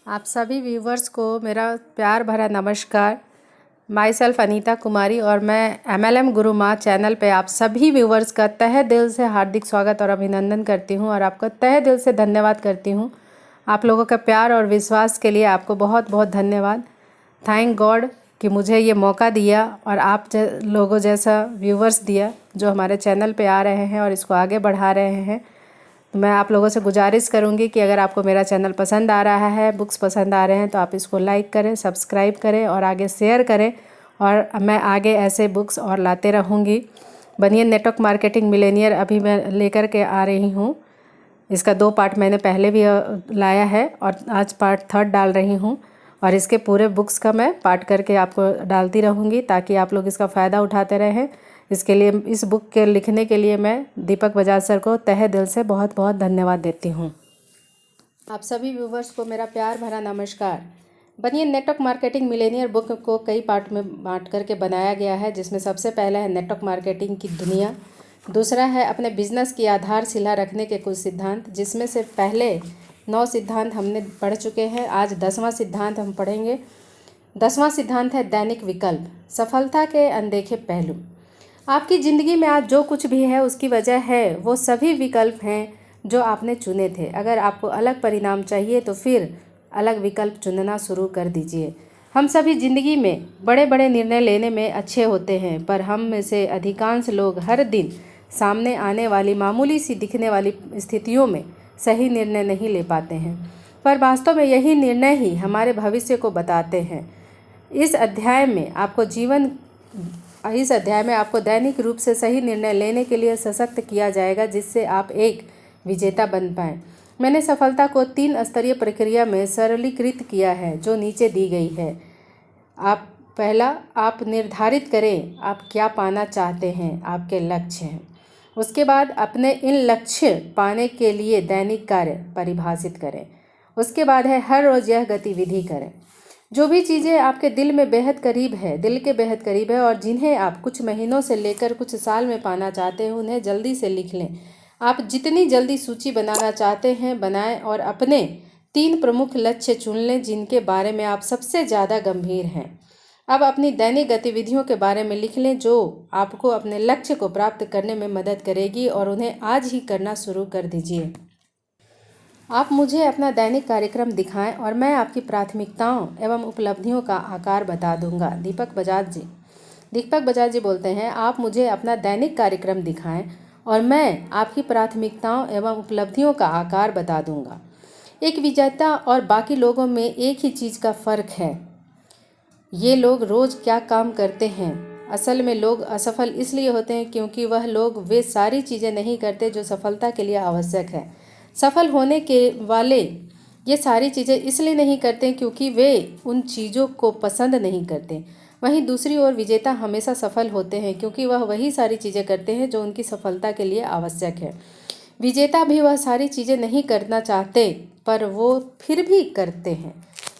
आप सभी व्यूवर्स को मेरा प्यार भरा नमस्कार। माई सेल्फ अनीता कुमारी और मैं MLM गुरु माँ चैनल पे आप सभी व्यूवर्स का तहे दिल से हार्दिक स्वागत और अभिनंदन करती हूँ और आपका तहे दिल से धन्यवाद करती हूँ। आप लोगों का प्यार और विश्वास के लिए आपको बहुत बहुत धन्यवाद। थैंक गॉड कि मुझे ये मौका दिया और आप लोगों जैसा व्यूवर्स दिया जो हमारे चैनल पे आ रहे हैं और इसको आगे बढ़ा रहे हैं। मैं आप लोगों से गुजारिश करूंगी कि अगर आपको मेरा चैनल पसंद आ रहा है, बुक्स पसंद आ रहे हैं, तो आप इसको लाइक करें, सब्सक्राइब करें और आगे शेयर करें। और मैं आगे ऐसे बुक्स और लाते रहूंगी। बनिए नेटवर्क मार्केटिंग मिलेनियर अभी मैं लेकर के आ रही हूँ। इसका 2 पार्ट मैंने पहले भी लाया है और आज पार्ट 3 डाल रही हूँ और इसके पूरे बुक्स का मैं पार्ट करके आपको डालती रहूँगी ताकि आप लोग इसका फ़ायदा उठाते रहें। इसके लिए इस बुक के लिखने के लिए मैं दीपक बजाज सर को तहे दिल से बहुत बहुत धन्यवाद देती हूँ। आप सभी व्यूवर्स को मेरा प्यार भरा नमस्कार। बनिए नेटवर्क मार्केटिंग मिलेनियर बुक को कई पार्ट में बांट करके बनाया गया है, जिसमें सबसे पहला है नेटवर्क मार्केटिंग की दुनिया, दूसरा है अपने बिजनेस की आधारशिला रखने के कुछ सिद्धांत, जिसमें से पहले 9 सिद्धांत हमने पढ़ चुके हैं। आज 10वां सिद्धांत हम पढ़ेंगे। 10वां सिद्धांत है दैनिक विकल्प, सफलता के अनदेखे पहलू। आपकी ज़िंदगी में आज जो कुछ भी है उसकी वजह है वो सभी विकल्प हैं जो आपने चुने थे। अगर आपको अलग परिणाम चाहिए तो फिर अलग विकल्प चुनना शुरू कर दीजिए। हम सभी ज़िंदगी में बड़े बड़े निर्णय लेने में अच्छे होते हैं, पर हम में से अधिकांश लोग हर दिन सामने आने वाली मामूली सी दिखने वाली स्थितियों में सही निर्णय नहीं ले पाते हैं, पर वास्तव में यही निर्णय ही हमारे भविष्य को बताते हैं। इस अध्याय में आपको दैनिक रूप से सही निर्णय लेने के लिए सशक्त किया जाएगा, जिससे आप एक विजेता बन पाएं। मैंने सफलता को 3 स्तरीय प्रक्रिया में सरलीकृत किया है जो नीचे दी गई है। पहला, आप निर्धारित करें आप क्या पाना चाहते हैं, आपके लक्ष्य हैं। उसके बाद अपने इन लक्ष्य पाने के लिए दैनिक कार्य परिभाषित करें। उसके बाद है हर रोज़ यह गतिविधि करें। जो भी चीज़ें आपके दिल के बेहद करीब है और जिन्हें आप कुछ महीनों से लेकर कुछ साल में पाना चाहते हैं, उन्हें जल्दी से लिख लें। आप जितनी जल्दी सूची बनाना चाहते हैं बनाएं और अपने 3 प्रमुख लक्ष्य चुन लें जिनके बारे में आप सबसे ज़्यादा गंभीर हैं। अब अपनी दैनिक गतिविधियों के बारे में लिख लें जो आपको अपने लक्ष्य को प्राप्त करने में मदद करेगी और उन्हें आज ही करना शुरू कर दीजिए। आप मुझे अपना दैनिक कार्यक्रम दिखाएं और मैं आपकी प्राथमिकताओं एवं उपलब्धियों का आकार बता दूंगा। दीपक बजाज जी बोलते हैं, आप मुझे अपना दैनिक कार्यक्रम दिखाएं और मैं आपकी प्राथमिकताओं एवं उपलब्धियों का आकार बता दूंगा। एक विजेता और बाकी लोगों में एक ही चीज़ का फ़र्क है, ये लोग रोज़ क्या काम करते हैं। असल में लोग असफल इसलिए होते हैं क्योंकि वह लोग वे सारी चीज़ें नहीं करते जो सफलता के लिए आवश्यक है। सफल होने के वाले ये सारी चीज़ें इसलिए नहीं करते क्योंकि वे उन चीज़ों को पसंद नहीं करते। वहीं दूसरी ओर विजेता हमेशा सफल होते हैं क्योंकि वह वही सारी चीज़ें करते हैं जो उनकी सफलता के लिए आवश्यक है। विजेता भी वह सारी चीज़ें नहीं करना चाहते पर वो फिर भी करते हैं।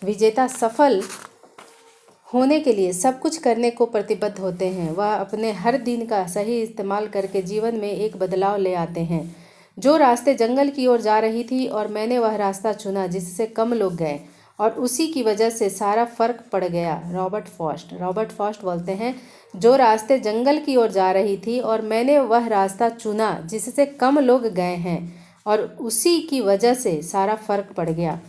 विजेता सफल होने के लिए सब कुछ करने को प्रतिबद्ध होते हैं। वह अपने हर दिन का सही इस्तेमाल करके जीवन में एक बदलाव ले आते हैं। जो रास्ते जंगल की ओर जा रही थी और मैंने वह रास्ता चुना जिससे कम लोग गए और उसी की वजह से सारा फर्क पड़ गया। रॉबर्ट फॉस्ट बोलते हैं, जो रास्ते जंगल की ओर जा रही थी और मैंने वह रास्ता चुना जिससे कम लोग गए हैं और उसी की वजह से सारा फर्क पड़ गया।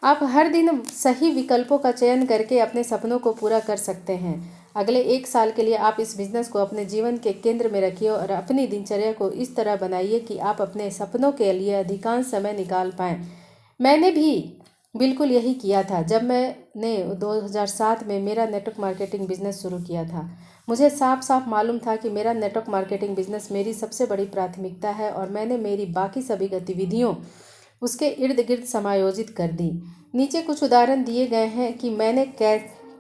आप हर दिन सही विकल्पों का चयन करके अपने सपनों को पूरा कर सकते हैं। अगले 1 साल के लिए आप इस बिज़नेस को अपने जीवन के केंद्र में रखिए और अपनी दिनचर्या को इस तरह बनाइए कि आप अपने सपनों के लिए अधिकांश समय निकाल पाएँ। मैंने भी बिल्कुल यही किया था जब मैंने 2007 में मेरा नेटवर्क मार्केटिंग बिजनेस शुरू किया था। मुझे साफ साफ मालूम था कि मेरा नेटवर्क मार्केटिंग बिजनेस मेरी सबसे बड़ी प्राथमिकता है और मैंने मेरी बाकी सभी गतिविधियों उसके इर्द गिर्द समायोजित कर दी। नीचे कुछ उदाहरण दिए गए हैं कि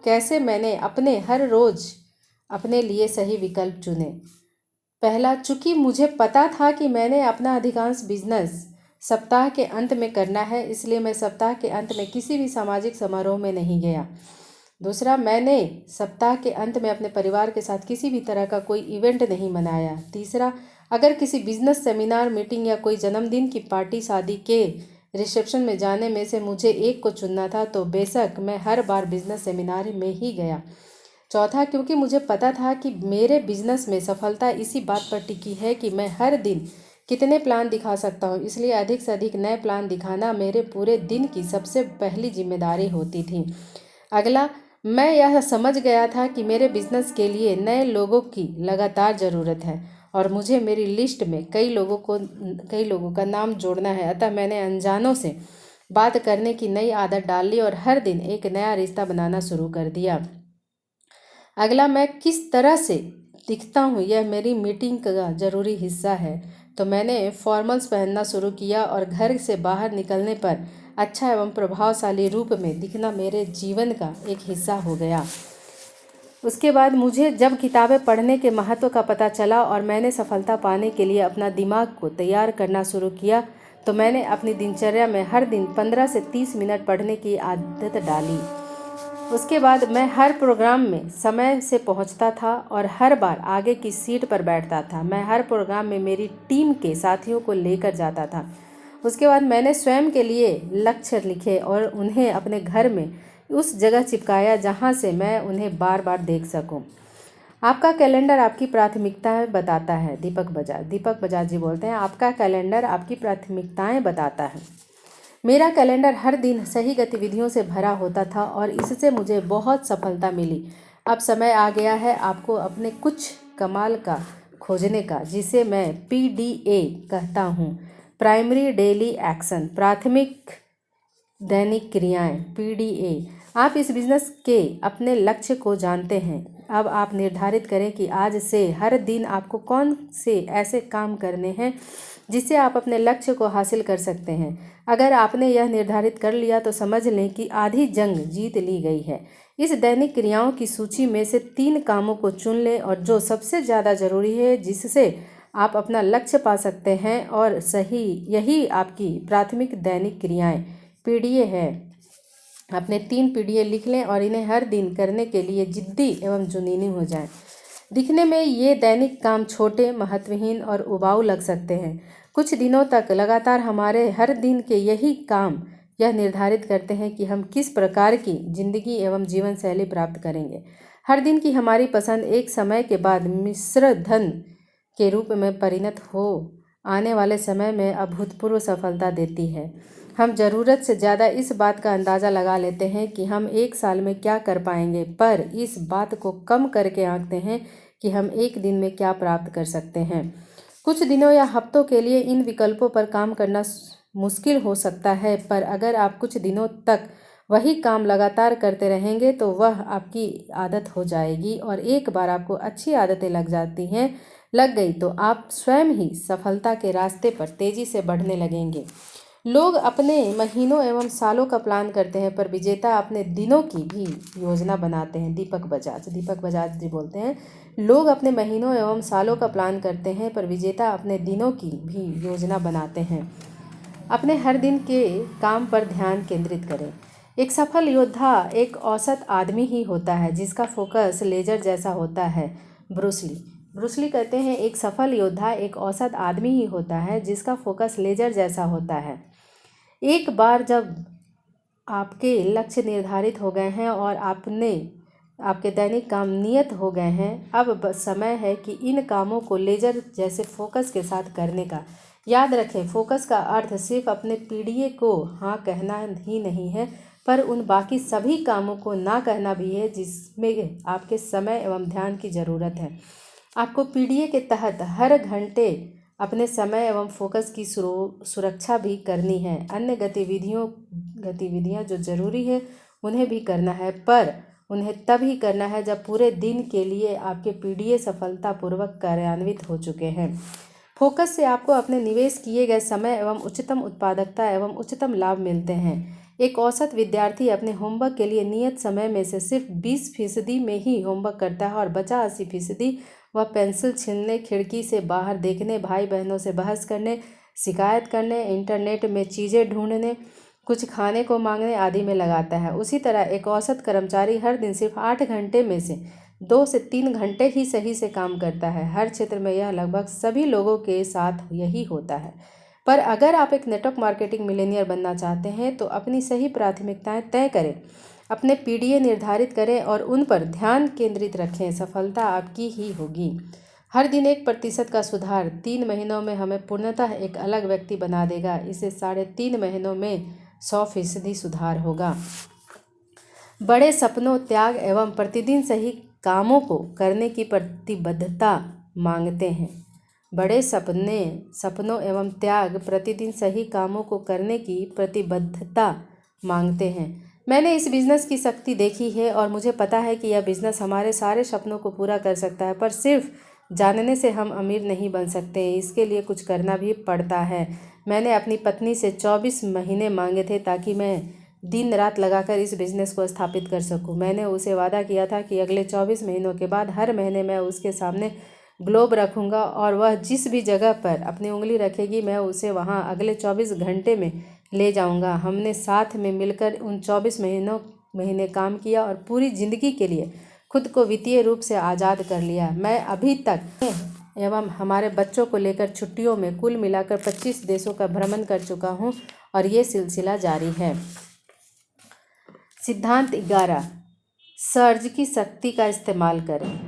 कैसे मैंने अपने हर रोज़ अपने लिए सही विकल्प चुने। पहला, चूँकि मुझे पता था कि मैंने अपना अधिकांश बिजनेस सप्ताह के अंत में करना है, इसलिए मैं सप्ताह के अंत में किसी भी सामाजिक समारोह में नहीं गया। दूसरा, मैंने सप्ताह के अंत में अपने परिवार के साथ किसी भी तरह का कोई इवेंट नहीं मनाया। तीसरा, अगर किसी बिजनेस सेमिनार, मीटिंग या कोई जन्मदिन की पार्टी शादी के रिसेप्शन में जाने में से मुझे एक को चुनना था तो बेशक मैं हर बार बिजनेस सेमिनार में ही गया। चौथा, क्योंकि मुझे पता था कि मेरे बिजनेस में सफलता इसी बात पर टिकी है कि मैं हर दिन कितने प्लान दिखा सकता हूँ, इसलिए अधिक से अधिक नए प्लान दिखाना मेरे पूरे दिन की सबसे पहली जिम्मेदारी होती थी। अगला, मैं यह समझ गया था कि मेरे बिजनेस के लिए नए लोगों की लगातार ज़रूरत है और मुझे मेरी लिस्ट में कई लोगों का नाम जोड़ना है। अतः मैंने अनजानों से बात करने की नई आदत डाल ली और हर दिन एक नया रिश्ता बनाना शुरू कर दिया। अगला, मैं किस तरह से दिखता हूँ यह मेरी मीटिंग का ज़रूरी हिस्सा है, तो मैंने फॉर्मल्स पहनना शुरू किया और घर से बाहर निकलने पर अच्छा एवं प्रभावशाली रूप में दिखना मेरे जीवन का एक हिस्सा हो गया। उसके बाद मुझे जब किताबें पढ़ने के महत्व का पता चला और मैंने सफलता पाने के लिए अपना दिमाग को तैयार करना शुरू किया, तो मैंने अपनी दिनचर्या में हर दिन 15 से 30 मिनट पढ़ने की आदत डाली। उसके बाद मैं हर प्रोग्राम में समय से पहुंचता था और हर बार आगे की सीट पर बैठता था। मैं हर प्रोग्राम में मेरी टीम के साथियों को लेकर जाता था। उसके बाद मैंने स्वयं के लिए लक्ष्य लिखे और उन्हें अपने घर में उस जगह चिपकाया जहां से मैं उन्हें बार बार देख सकूं। आपका कैलेंडर आपकी प्राथमिकताएं बताता है। दीपक बजाज जी बोलते हैं, आपका कैलेंडर आपकी प्राथमिकताएं बताता है। मेरा कैलेंडर हर दिन सही गतिविधियों से भरा होता था और इससे मुझे बहुत सफलता मिली। अब समय आ गया है आपको अपने कुछ कमाल का खोजने का, जिसे मैं PDA कहता हूँ, प्राइमरी डेली एक्शन, प्राथमिक दैनिक क्रियाएं, PDA। आप इस बिजनेस के अपने लक्ष्य को जानते हैं। अब आप निर्धारित करें कि आज से हर दिन आपको कौन से ऐसे काम करने हैं जिससे आप अपने लक्ष्य को हासिल कर सकते हैं। अगर आपने यह निर्धारित कर लिया तो समझ लें कि आधी जंग जीत ली गई है। इस दैनिक क्रियाओं की सूची में से 3 कामों को चुन लें और जो सबसे ज़्यादा ज़रूरी है, जिससे आप अपना लक्ष्य पा सकते हैं, और सही यही आपकी प्राथमिक दैनिक क्रियाएं PDA है। अपने 3 PDA लिख लें और इन्हें हर दिन करने के लिए जिद्दी एवं जुनूनी हो जाएं। दिखने में ये दैनिक काम छोटे, महत्वहीन और उबाऊ लग सकते हैं। कुछ दिनों तक लगातार हमारे हर दिन के यही काम यह निर्धारित करते हैं कि हम किस प्रकार की जिंदगी एवं जीवन शैली प्राप्त करेंगे। हर दिन की हमारी पसंद एक समय के बाद मिश्र धन के रूप में परिणत हो आने वाले समय में अभूतपूर्व सफलता देती है। हम ज़रूरत से ज़्यादा इस बात का अंदाज़ा लगा लेते हैं कि हम एक साल में क्या कर पाएंगे, पर इस बात को कम करके आंकते हैं कि हम एक दिन में क्या प्राप्त कर सकते हैं। कुछ दिनों या हफ्तों के लिए इन विकल्पों पर काम करना मुश्किल हो सकता है, पर अगर आप कुछ दिनों तक वही काम लगातार करते रहेंगे तो वह आपकी आदत हो जाएगी, और एक बार आपको अच्छी आदतें लग गई तो आप स्वयं ही सफलता के रास्ते पर तेजी से बढ़ने लगेंगे। लोग अपने महीनों एवं सालों का प्लान करते हैं, पर विजेता अपने दिनों की भी योजना बनाते हैं। दीपक बजाज जी बोलते हैं, लोग अपने महीनों एवं सालों का प्लान करते हैं, पर विजेता अपने दिनों की भी योजना बनाते हैं। अपने हर दिन के काम पर ध्यान केंद्रित करें। एक सफल योद्धा एक औसत आदमी ही होता है जिसका फोकस लेजर जैसा होता है। ब्रूस ली कहते हैं, एक सफल योद्धा एक औसत आदमी ही होता है जिसका फोकस लेजर जैसा होता है। एक बार जब आपके लक्ष्य निर्धारित हो गए हैं और आपके दैनिक काम नियत हो गए हैं, अब समय है कि इन कामों को लेजर जैसे फोकस के साथ करने का। याद रखें, फोकस का अर्थ सिर्फ अपने PDA को हाँ कहना ही नहीं है, पर उन बाकी सभी कामों को ना कहना भी है जिसमें आपके समय एवं ध्यान की ज़रूरत है। आपको PDA के तहत हर घंटे अपने समय एवं फोकस की सुरक्षा भी करनी है। अन्य गतिविधियां जो जरूरी है उन्हें भी करना है, पर उन्हें तभी करना है जब पूरे दिन के लिए आपके PDA सफलतापूर्वक कार्यान्वित हो चुके हैं। फोकस से आपको अपने निवेश किए गए समय एवं उच्चतम उत्पादकता एवं उच्चतम लाभ मिलते हैं। एक औसत विद्यार्थी अपने होमवर्क के लिए नियत समय में से सिर्फ 20% में ही होमवर्क करता है और बचा 80% वह पेंसिल छीनने, खिड़की से बाहर देखने, भाई बहनों से बहस करने, शिकायत करने, इंटरनेट में चीज़ें ढूंढने, कुछ खाने को मांगने आदि में लगाता है। उसी तरह एक औसत कर्मचारी हर दिन सिर्फ 8 घंटे में से 2 से 3 घंटे ही सही से काम करता है। हर क्षेत्र में यह लगभग सभी लोगों के साथ यही होता है। पर अगर आप एक नेटवर्क मार्केटिंग मिलेनियर बनना चाहते हैं तो अपनी सही प्राथमिकताएं तय करें, अपने पीडीए निर्धारित करें और उन पर ध्यान केंद्रित रखें। सफलता आपकी ही होगी। हर दिन 1% का सुधार 3 महीनों में हमें पूर्णतः एक अलग व्यक्ति बना देगा। इसे 3.5 महीनों में 100% सुधार होगा। बड़े सपनों, त्याग एवं प्रतिदिन सही कामों को करने की प्रतिबद्धता मांगते हैं। बड़े सपनों एवं त्याग प्रतिदिन सही कामों को करने की प्रतिबद्धता मांगते हैं। मैंने इस बिज़नेस की शक्ति देखी है और मुझे पता है कि यह बिज़नेस हमारे सारे सपनों को पूरा कर सकता है। पर सिर्फ जानने से हम अमीर नहीं बन सकते, इसके लिए कुछ करना भी पड़ता है। मैंने अपनी पत्नी से 24 महीने मांगे थे ताकि मैं दिन रात लगाकर इस बिज़नेस को स्थापित कर सकूं। मैंने उसे वादा किया था कि अगले 24 महीनों के बाद हर महीने मैं उसके सामने ग्लोब रखूंगा और वह जिस भी जगह पर अपनी उंगली रखेगी मैं उसे वहां अगले 24 घंटे में ले जाऊंगा। हमने साथ में मिलकर उन 24 महीने काम किया और पूरी ज़िंदगी के लिए खुद को वित्तीय रूप से आज़ाद कर लिया। मैं अभी तक एवं हमारे बच्चों को लेकर छुट्टियों में कुल मिलाकर 25 देशों का भ्रमण कर चुका हूं और ये सिलसिला जारी है। सिद्धांत 11, सर्ज की शक्ति का इस्तेमाल करें।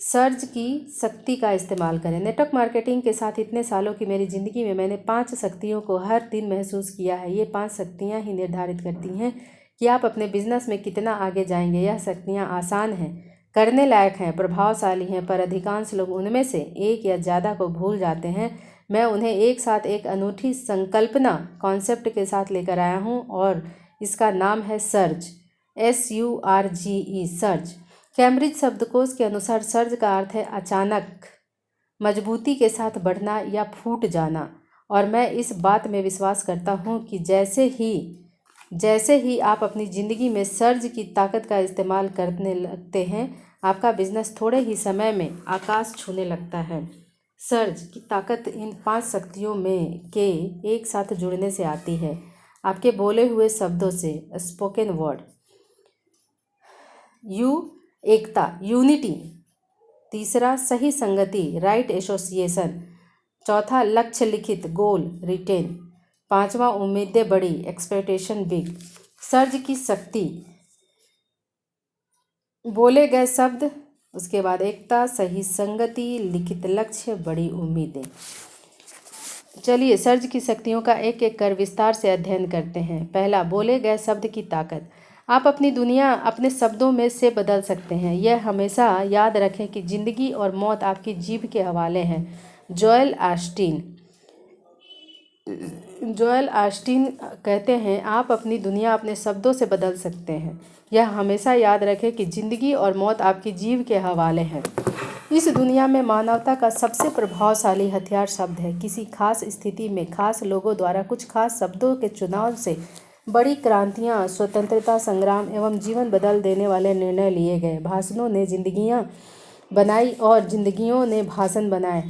सर्ज की शक्ति का इस्तेमाल करें। नेटवर्क मार्केटिंग के साथ इतने सालों की मेरी ज़िंदगी में मैंने 5 शक्तियों को हर दिन महसूस किया है। ये 5 शक्तियाँ ही निर्धारित करती हैं कि आप अपने बिजनेस में कितना आगे जाएंगे। यह शक्तियाँ आसान हैं, करने लायक हैं, प्रभावशाली हैं, पर अधिकांश लोग उनमें से एक या ज़्यादा को भूल जाते हैं। मैं उन्हें एक साथ एक अनूठी संकल्पना कॉन्सेप्ट के साथ लेकर आया हूँ और इसका नाम है सर्ज, SURGE, सर्ज। कैम्ब्रिज शब्दकोश के अनुसार सर्ज का अर्थ है अचानक, मजबूती के साथ बढ़ना या फूट जाना। और मैं इस बात में विश्वास करता हूँ कि जैसे ही आप अपनी ज़िंदगी में सर्ज की ताकत का इस्तेमाल करने लगते हैं, आपका बिजनेस थोड़े ही समय में आकाश छूने लगता है। सर्ज की ताकत इन 5 शक्तियों में के एक साथ जुड़ने से आती है। आपके बोले हुए शब्दों से, स्पोकन वर्ड। एकता, यूनिटी। तीसरा, सही संगति, राइट एसोसिएशन। चौथा, लक्ष्य लिखित, गोल, रिटेन। पांचवा, उम्मीदें बड़ी, एक्सपेक्टेशन बिग। सर्ज की शक्ति, बोले गए शब्द, उसके बाद एकता, सही संगति, लिखित लक्ष्य, बड़ी उम्मीदें। चलिए सर्ज की शक्तियों का एक एक कर विस्तार से अध्ययन करते हैं। पहला, बोले गए शब्द की ताकत। आप अपनी दुनिया अपने शब्दों में से बदल सकते हैं। यह हमेशा याद रखें कि जिंदगी और मौत आपकी जीभ के हवाले हैं। जोएल ऑस्टीन कहते हैं, आप अपनी दुनिया अपने शब्दों से बदल सकते हैं। यह हमेशा याद रखें कि जिंदगी और मौत आपकी जीभ के हवाले हैं। इस दुनिया में मानवता का सबसे प्रभावशाली हथियार शब्द है। किसी खास स्थिति में खास लोगों द्वारा कुछ खास शब्दों के चुनाव से बड़ी क्रांतियाँ, स्वतंत्रता संग्राम एवं जीवन बदल देने वाले निर्णय लिए गए। भाषणों ने जिंदगियाँ बनाई और जिंदगियों ने भाषण बनाए।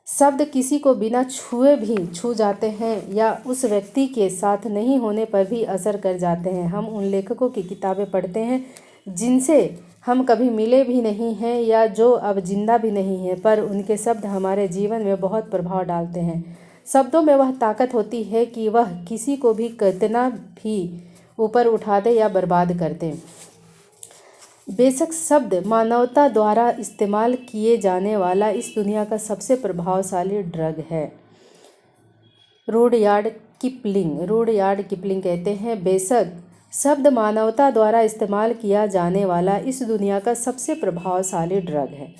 शब्द किसी को बिना छुए भी छू जाते हैं या उस व्यक्ति के साथ नहीं होने पर भी असर कर जाते हैं। हम उन लेखकों की किताबें पढ़ते हैं जिनसे हम कभी मिले भी नहीं हैं या जो अब जिंदा भी नहीं हैं, पर उनके शब्द हमारे जीवन में बहुत प्रभाव डालते हैं। शब्दों में वह ताकत होती है कि वह किसी को भी कितना भी ऊपर उठा दे या बर्बाद कर दे। बेशक शब्द मानवता द्वारा इस्तेमाल किए जाने वाला इस दुनिया का सबसे प्रभावशाली ड्रग है। रुडयार्ड किपलिंग कहते हैं, बेशक शब्द मानवता द्वारा इस्तेमाल किया जाने वाला इस दुनिया का सबसे प्रभावशाली ड्रग है।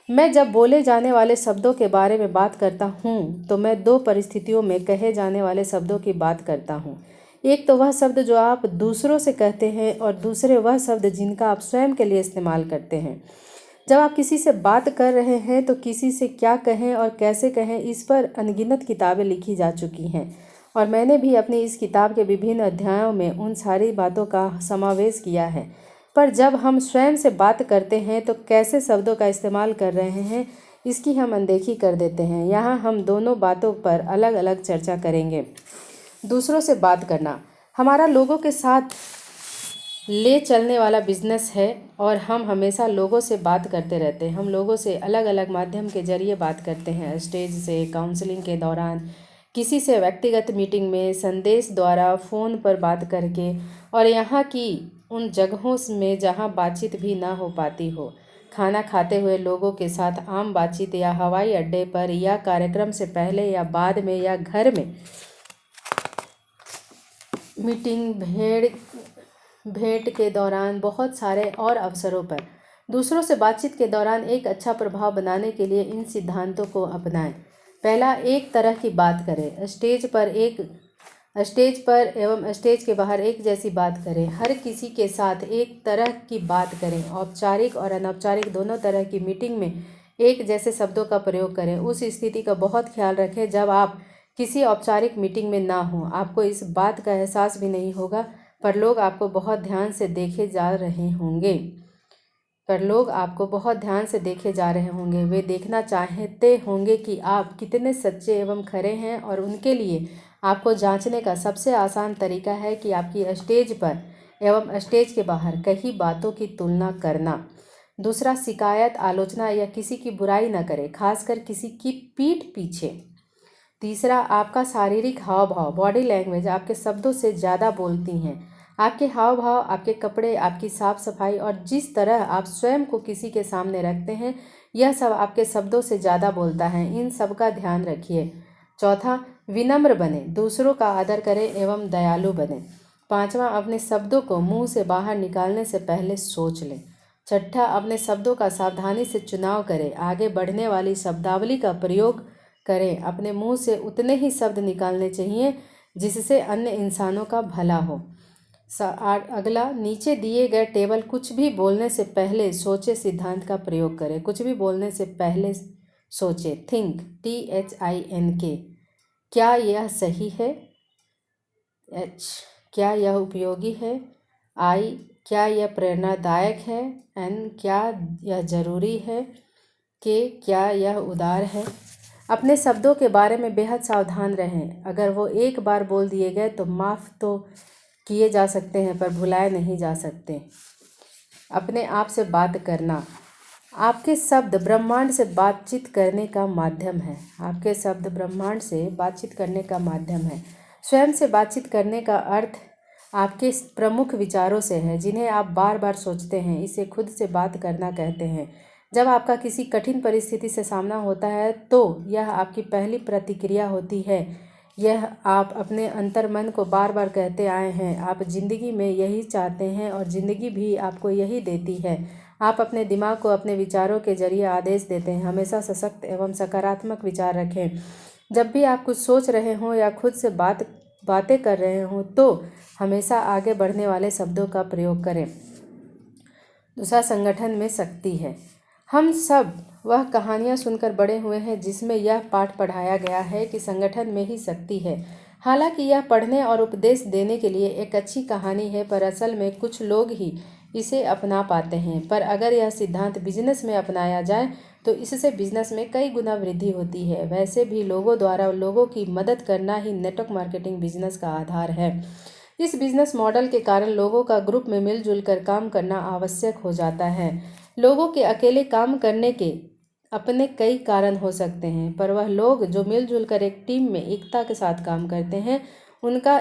मैं जब बोले जाने वाले शब्दों के बारे में बात करता हूँ तो मैं 2 परिस्थितियों में कहे जाने वाले शब्दों की बात करता हूँ। एक तो वह शब्द जो आप दूसरों से कहते हैं और दूसरे वह शब्द जिनका आप स्वयं के लिए इस्तेमाल करते हैं। जब आप किसी से बात कर रहे हैं तो किसी से क्या कहें और कैसे कहें, इस पर अनगिनत किताबें लिखी जा चुकी हैं और मैंने भी अपनी इस किताब के विभिन्न अध्यायों में उन सारी बातों का समावेश किया है। पर जब हम स्वयं से बात करते हैं तो कैसे शब्दों का इस्तेमाल कर रहे हैं, इसकी हम अनदेखी कर देते हैं। यहाँ हम दोनों बातों पर अलग अलग चर्चा करेंगे। दूसरों से बात करना हमारा लोगों के साथ ले चलने वाला बिजनेस है और हम हमेशा लोगों से बात करते रहते हैं। हम लोगों से अलग अलग माध्यम के जरिए बात करते हैं, स्टेज से, काउंसलिंग के दौरान, किसी से व्यक्तिगत मीटिंग में, संदेश द्वारा, फ़ोन पर बात करके, और यहाँ की उन जगहों में जहाँ बातचीत भी ना हो पाती हो। खाना खाते हुए लोगों के साथ आम बातचीत, या हवाई अड्डे पर, या कार्यक्रम से पहले या बाद में, या घर में मीटिंग, भेंट के दौरान, बहुत सारे और अवसरों पर। दूसरों से बातचीत के दौरान एक अच्छा प्रभाव बनाने के लिए इन सिद्धांतों को अपनाएं। पहला, एक तरह की बात करें। स्टेज पर एवं स्टेज के बाहर एक जैसी बात करें। हर किसी के साथ एक तरह की बात करें। औपचारिक और अनौपचारिक दोनों तरह की मीटिंग में एक जैसे शब्दों का प्रयोग करें। उस स्थिति का बहुत ख्याल रखें जब आप किसी औपचारिक मीटिंग में ना हों। आपको इस बात का एहसास भी नहीं होगा, पर लोग आपको बहुत ध्यान से देखे जा रहे होंगे। वे देखना चाहते होंगे कि आप कितने सच्चे एवं खरे हैं, और उनके लिए आपको जांचने का सबसे आसान तरीका है कि आपकी स्टेज पर एवं स्टेज के बाहर कई बातों की तुलना करना। दूसरा, शिकायत, आलोचना या किसी की बुराई न करें, खासकर किसी की पीठ पीछे। तीसरा, आपका शारीरिक हाव भाव, बॉडी लैंग्वेज आपके शब्दों से ज़्यादा बोलती हैं। आपके हाव भाव, आपके कपड़े, आपकी साफ सफाई और जिस तरह आप स्वयं को किसी के सामने रखते हैं, यह सब आपके शब्दों से ज़्यादा बोलता है। इन सब का ध्यान रखिए। चौथा, विनम्र बने, दूसरों का आदर करें एवं दयालु बने। पांचवा, अपने शब्दों को मुंह से बाहर निकालने से पहले सोच लें। छठा, अपने शब्दों का सावधानी से चुनाव करें। आगे बढ़ने वाली शब्दावली का प्रयोग करें। अपने मुंह से उतने ही शब्द निकालने चाहिए जिससे अन्य इंसानों का भला हो। अगला, नीचे दिए गए टेबल कुछ भी बोलने से पहले सोचे सिद्धांत का प्रयोग करें। कुछ भी बोलने से पहले सोचे। Think, THINK। क्या यह सही है? H, क्या यह उपयोगी है? I, क्या यह प्रेरणादायक है? N, क्या यह जरूरी है? K, क्या यह उदार है? अपने शब्दों के बारे में बेहद सावधान रहें। अगर वो एक बार बोल दिए गए तो माफ़ तो किए जा सकते हैं, पर भुलाए नहीं जा सकते। अपने आप से बात करना। आपके शब्द ब्रह्मांड से बातचीत करने का माध्यम है। आपके शब्द ब्रह्मांड से बातचीत करने का माध्यम है। स्वयं से बातचीत करने का अर्थ आपके प्रमुख विचारों से है, जिन्हें आप बार बार सोचते हैं। इसे खुद से बात करना कहते हैं। जब आपका किसी कठिन परिस्थिति से सामना होता है तो यह आपकी पहली प्रतिक्रिया होती है। यह आप अपने अंतर्मन को बार बार कहते आए हैं। आप जिंदगी में यही चाहते हैं और ज़िंदगी भी आपको यही देती है। आप अपने दिमाग को अपने विचारों के जरिए आदेश देते हैं। हमेशा सशक्त एवं सकारात्मक विचार रखें। जब भी आप कुछ सोच रहे हों या खुद से बातें कर रहे हों तो हमेशा आगे बढ़ने वाले शब्दों का प्रयोग करें। दूसरा, संगठन में शक्ति है। हम सब वह कहानियाँ सुनकर बड़े हुए हैं जिसमें यह पाठ पढ़ाया गया है कि संगठन में ही शक्ति है। हालांकि यह पढ़ने और उपदेश देने के लिए एक अच्छी कहानी है, पर असल में कुछ लोग ही इसे अपना पाते हैं। पर अगर यह सिद्धांत बिजनेस में अपनाया जाए तो इससे बिजनेस में कई गुना वृद्धि होती है। वैसे भी लोगों द्वारा लोगों की मदद करना ही नेटवर्क मार्केटिंग बिजनेस का आधार है। इस बिजनेस मॉडल के कारण लोगों का ग्रुप में मिलजुल कर काम करना आवश्यक हो जाता है। लोगों के अकेले काम करने के अपने कई कारण हो सकते हैं, पर वह लोग जो मिलजुल कर एक टीम में एकता के साथ काम करते हैं, उनका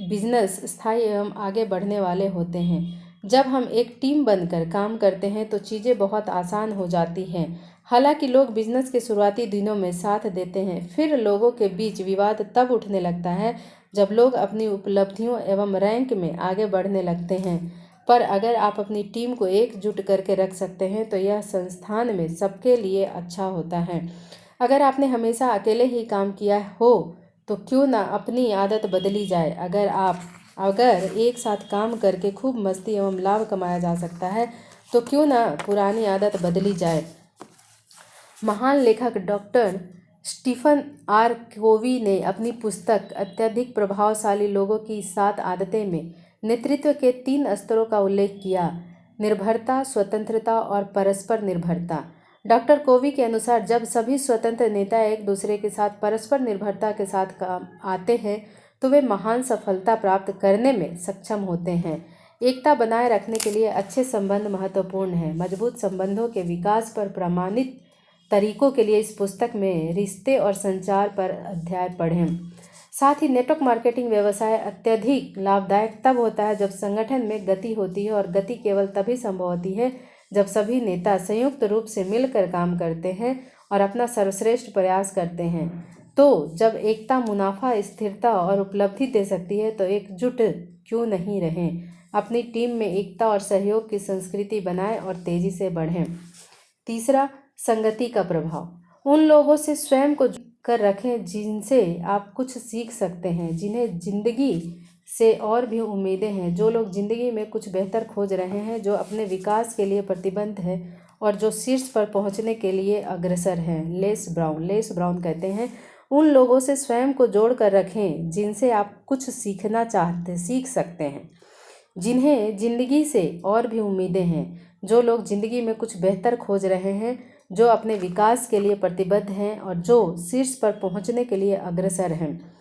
बिजनेस स्थायी एवं आगे बढ़ने वाले होते हैं। जब हम एक टीम बनकर काम करते हैं तो चीज़ें बहुत आसान हो जाती हैं। हालांकि लोग बिजनेस के शुरुआती दिनों में साथ देते हैं, फिर लोगों के बीच विवाद तब उठने लगता है जब लोग अपनी उपलब्धियों एवं रैंक में आगे बढ़ने लगते हैं। पर अगर आप अपनी टीम को एकजुट करके रख सकते हैं तो यह संस्थान में सबके लिए अच्छा होता है। अगर आपने हमेशा अकेले ही काम किया हो तो क्यों ना अपनी आदत बदली जाए। अगर एक साथ काम करके खूब मस्ती एवं लाभ कमाया जा सकता है तो क्यों ना पुरानी आदत बदली जाए। महान लेखक डॉक्टर स्टीफन आर कोवी ने अपनी पुस्तक अत्यधिक प्रभावशाली लोगों की 7 आदतें में नेतृत्व के 3 स्तरों का उल्लेख किया: निर्भरता, स्वतंत्रता और परस्पर निर्भरता। डॉक्टर कोवी के अनुसार जब सभी स्वतंत्र नेता एक दूसरे के साथ परस्पर निर्भरता के साथ काम आते हैं तो वे महान सफलता प्राप्त करने में सक्षम होते हैं। एकता बनाए रखने के लिए अच्छे संबंध महत्वपूर्ण हैं। मजबूत संबंधों के विकास पर तरीकों के लिए इस पुस्तक में रिश्ते और संचार पर अध्याय पढ़ें। साथ ही नेटवर्क मार्केटिंग व्यवसाय अत्यधिक लाभदायक तब होता है जब संगठन में गति होती है, और गति केवल तभी संभव होती है जब सभी नेता संयुक्त रूप से मिलकर काम करते हैं और अपना सर्वश्रेष्ठ प्रयास करते हैं। तो जब एकता मुनाफा, स्थिरता और उपलब्धि दे सकती है तो एकजुट क्यों नहीं रहें। अपनी टीम में एकता और सहयोग की संस्कृति बनाएं और तेजी से बढ़ें। तीसरा, संगति का प्रभाव। उन लोगों से स्वयं को कर रखें जिनसे आप कुछ सीख सकते हैं, जिन्हें जिंदगी से और भी उम्मीदें हैं, जो लोग जिंदगी में कुछ बेहतर खोज रहे हैं, जो अपने विकास के लिए प्रतिबद्ध है और जो शीर्ष पर पहुंचने के लिए अग्रसर हैं। लेस ब्राउन कहते हैं, उन लोगों से स्वयं को जोड़ कर रखें जिनसे आप कुछ सीख सकते हैं, जिन्हें जिंदगी से और भी उम्मीदें हैं, जो लोग जिंदगी में कुछ बेहतर खोज रहे हैं, जो अपने विकास के लिए प्रतिबद्ध हैं और जो शीर्ष पर पहुंचने के लिए अग्रसर हैं।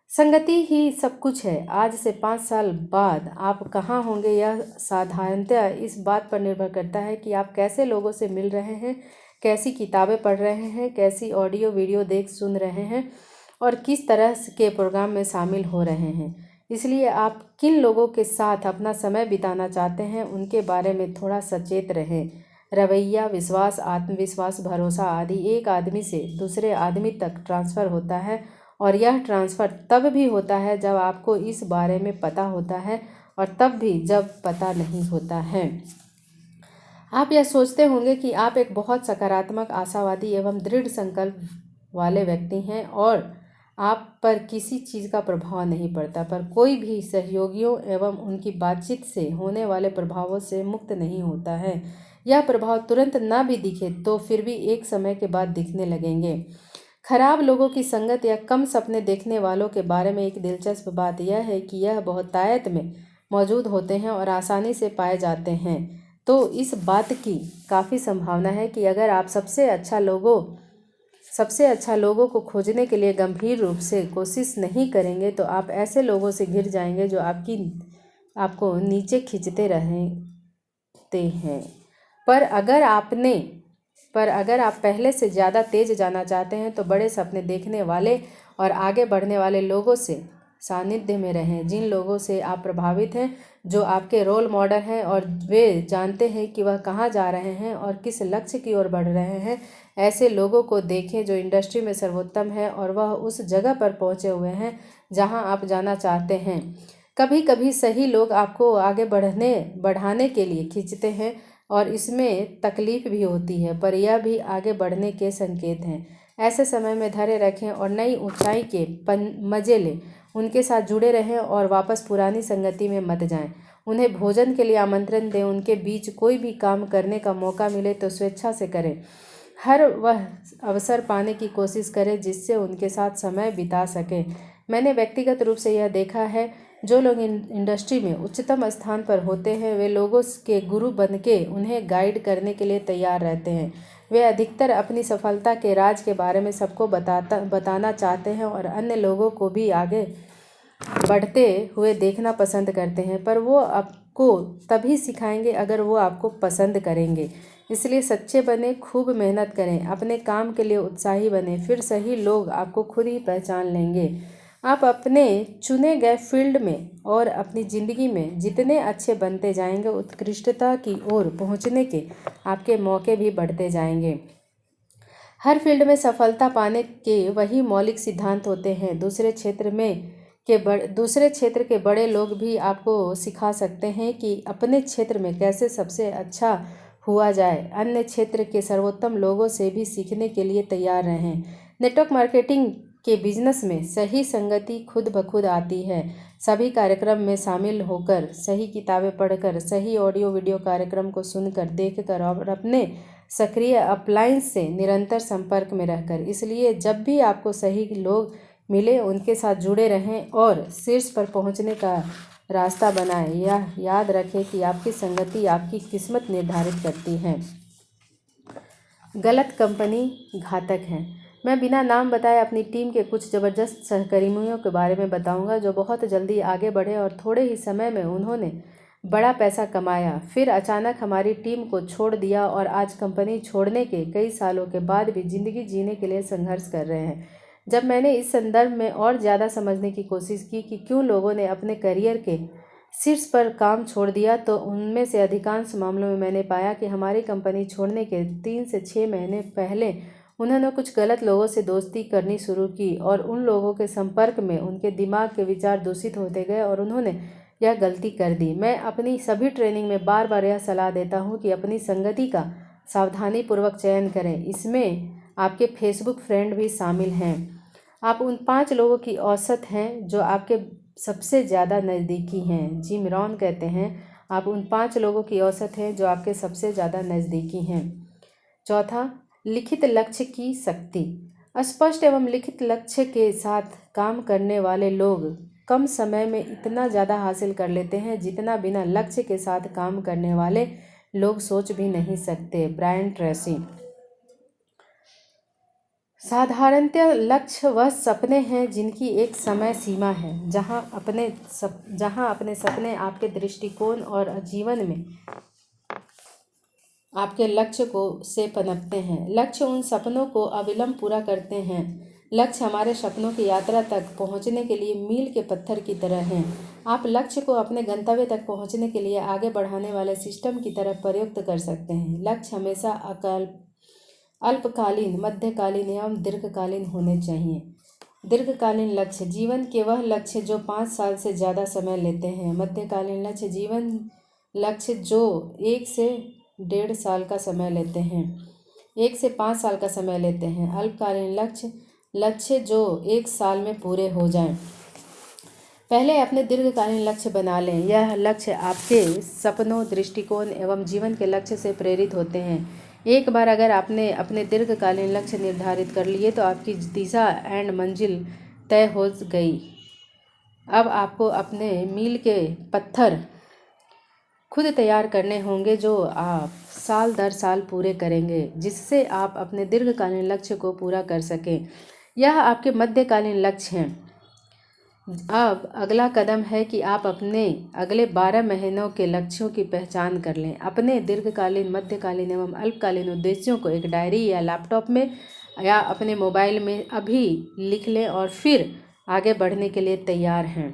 संगति ही सब कुछ है। आज से 5 साल बाद आप कहाँ होंगे, यह साधारणतः इस बात पर निर्भर करता है कि आप कैसे लोगों से मिल रहे हैं, कैसी किताबें पढ़ रहे हैं, कैसी ऑडियो वीडियो देख सुन रहे हैं और किस तरह के प्रोग्राम में शामिल हो रहे हैं। इसलिए आप किन लोगों के साथ अपना समय बिताना चाहते हैं, उनके बारे में थोड़ा सचेत रहें। रवैया, विश्वास, आत्मविश्वास, भरोसा आदि एक आदमी से दूसरे आदमी तक ट्रांसफ़र होता है, और यह ट्रांसफ़र तब भी होता है जब आपको इस बारे में पता होता है और तब भी जब पता नहीं होता है। आप यह सोचते होंगे कि आप एक बहुत सकारात्मक, आशावादी एवं दृढ़ संकल्प वाले व्यक्ति हैं और आप पर किसी चीज़ का प्रभाव नहीं पड़ता, पर कोई भी सहयोगियों एवं उनकी बातचीत से होने वाले प्रभावों से मुक्त नहीं होता है। यह प्रभाव तुरंत ना भी दिखे तो फिर भी एक समय के बाद दिखने लगेंगे। खराब लोगों की संगत या कम सपने देखने वालों के बारे में एक दिलचस्प बात यह है कि यह बहुतायत में मौजूद होते हैं और आसानी से पाए जाते हैं। तो इस बात की काफ़ी संभावना है कि अगर आप सबसे अच्छा लोगों को खोजने के लिए गंभीर रूप से कोशिश नहीं करेंगे तो आप ऐसे लोगों से घिर जाएंगे जो आपको नीचे खींचते रहते हैं। पर अगर आप पहले से ज़्यादा तेज जाना चाहते हैं तो बड़े सपने देखने वाले और आगे बढ़ने वाले लोगों से सानिध्य में रहें। जिन लोगों से आप प्रभावित हैं, जो आपके रोल मॉडल हैं और वे जानते हैं कि वह कहाँ जा रहे हैं और किस लक्ष्य की ओर बढ़ रहे हैं, ऐसे लोगों को देखें जो इंडस्ट्री में सर्वोत्तम है और वह उस जगह पर पहुँचे हुए हैं जहाँ आप जाना चाहते हैं। कभी कभी सही लोग आपको आगे बढ़ाने के लिए खींचते हैं और इसमें तकलीफ भी होती है, पर यह भी आगे बढ़ने के संकेत हैं। ऐसे समय में धैर्य रखें और नई ऊंचाई के मज़े लें। उनके साथ जुड़े रहें और वापस पुरानी संगति में मत जाएं। उन्हें भोजन के लिए आमंत्रण दें। उनके बीच कोई भी काम करने का मौका मिले तो स्वेच्छा से करें। हर वह अवसर पाने की कोशिश करें जिससे उनके साथ समय बिता सकें। मैंने व्यक्तिगत रूप से यह देखा है, जो लोग इंडस्ट्री में उच्चतम स्थान पर होते हैं वे लोगों के गुरु बनके उन्हें गाइड करने के लिए तैयार रहते हैं। वे अधिकतर अपनी सफलता के राज के बारे में सबको बताना चाहते हैं और अन्य लोगों को भी आगे बढ़ते हुए देखना पसंद करते हैं, पर वो आपको तभी सिखाएंगे अगर वो आपको पसंद करेंगे। इसलिए सच्चे बने, खूब मेहनत करें, अपने काम के लिए उत्साही बने, फिर सही लोग आपको खुद ही पहचान लेंगे। आप अपने चुने गए फील्ड में और अपनी ज़िंदगी में जितने अच्छे बनते जाएंगे, उत्कृष्टता की ओर पहुंचने के आपके मौके भी बढ़ते जाएंगे। हर फील्ड में सफलता पाने के वही मौलिक सिद्धांत होते हैं। दूसरे क्षेत्र के बड़े लोग भी आपको सिखा सकते हैं कि अपने क्षेत्र में कैसे सबसे अच्छा हुआ जाए। अन्य क्षेत्र के सर्वोत्तम लोगों से भी सीखने के लिए तैयार रहें। नेटवर्क मार्केटिंग के बिजनेस में सही संगति खुद ब खुद आती है। सभी कार्यक्रम में शामिल होकर, सही किताबें पढ़कर, सही ऑडियो वीडियो कार्यक्रम को सुनकर, देखकर और अपने सक्रिय अपलाइन से निरंतर संपर्क में रहकर। इसलिए जब भी आपको सही लोग मिले उनके साथ जुड़े रहें और शीर्ष पर पहुंचने का रास्ता बनाएं। यह याद रखें कि आपकी संगति आपकी किस्मत निर्धारित करती है। गलत कंपनी घातक है। मैं बिना नाम बताए अपनी टीम के कुछ ज़बरदस्त सहकर्मियों के बारे में बताऊंगा जो बहुत जल्दी आगे बढ़े और थोड़े ही समय में उन्होंने बड़ा पैसा कमाया, फिर अचानक हमारी टीम को छोड़ दिया और आज कंपनी छोड़ने के कई सालों के बाद भी ज़िंदगी जीने के लिए संघर्ष कर रहे हैं। जब मैंने इस संदर्भ में और ज़्यादा समझने की कोशिश की कि क्यों लोगों ने अपने करियर के शीर्ष पर काम छोड़ दिया, तो उनमें से अधिकांश मामलों में मैंने पाया कि हमारी कंपनी छोड़ने के 3 से 6 महीने पहले उन्होंने कुछ गलत लोगों से दोस्ती करनी शुरू की और उन लोगों के संपर्क में उनके दिमाग के विचार दूषित होते गए और उन्होंने यह गलती कर दी। मैं अपनी सभी ट्रेनिंग में बार बार यह सलाह देता हूँ कि अपनी संगति का सावधानीपूर्वक चयन करें। इसमें आपके फेसबुक फ्रेंड भी शामिल हैं। आप उन 5 लोगों की औसत हैं जो आपके सबसे ज़्यादा नज़दीकी हैं। जिम रॉन कहते हैं, आप उन 5 लोगों की औसत हैं जो आपके सबसे ज़्यादा नज़दीकी हैं। चौथा, लिखित लक्ष्य की शक्ति। स्पष्ट एवं लिखित लक्ष्य के साथ काम करने वाले लोग कम समय में इतना ज़्यादा हासिल कर लेते हैं जितना बिना लक्ष्य के साथ काम करने वाले लोग सोच भी नहीं सकते। Brian Tracy. साधारणतः लक्ष्य वह सपने हैं जिनकी एक समय सीमा है, जहां अपने सपने आपके दृष्टिकोण और जीवन में आपके लक्ष्य को से पनपते हैं। लक्ष्य उन सपनों को अविलंब पूरा करते हैं। लक्ष्य हमारे सपनों की यात्रा तक पहुंचने के लिए मील के पत्थर की तरह हैं। आप लक्ष्य को अपने गंतव्य तक पहुंचने के लिए आगे बढ़ाने वाले सिस्टम की तरह प्रयुक्त कर सकते हैं। लक्ष्य हमेशा अल्पकालीन, मध्यकालीन एवं दीर्घकालीन होने चाहिए। दीर्घकालीन लक्ष्य जीवन के वह लक्ष्य जो 5 साल से ज़्यादा समय लेते हैं। मध्यकालीन लक्ष्य जीवन लक्ष्य जो 1 से 1.5 साल का समय लेते हैं, 1 से 5 साल का समय लेते हैं। अल्पकालीन लक्ष्य जो 1 साल में पूरे हो जाएं। पहले अपने दीर्घकालीन लक्ष्य बना लें। यह लक्ष्य आपके सपनों, दृष्टिकोण एवं जीवन के लक्ष्य से प्रेरित होते हैं। एक बार अगर आपने अपने दीर्घकालीन लक्ष्य निर्धारित कर लिए तो आपकी दिशा एंड मंजिल तय हो गई। अब आपको अपने मील के पत्थर खुद तैयार करने होंगे जो आप साल दर साल पूरे करेंगे, जिससे आप अपने दीर्घकालीन लक्ष्य को पूरा कर सकें। यह आपके मध्यकालीन लक्ष्य हैं। अब अगला कदम है कि आप अपने अगले 12 महीनों के लक्ष्यों की पहचान कर लें। अपने दीर्घकालीन, मध्यकालीन एवं अल्पकालीन उद्देश्यों को एक डायरी या लैपटॉप में या अपने मोबाइल में अभी लिख लें और फिर आगे बढ़ने के लिए तैयार हैं।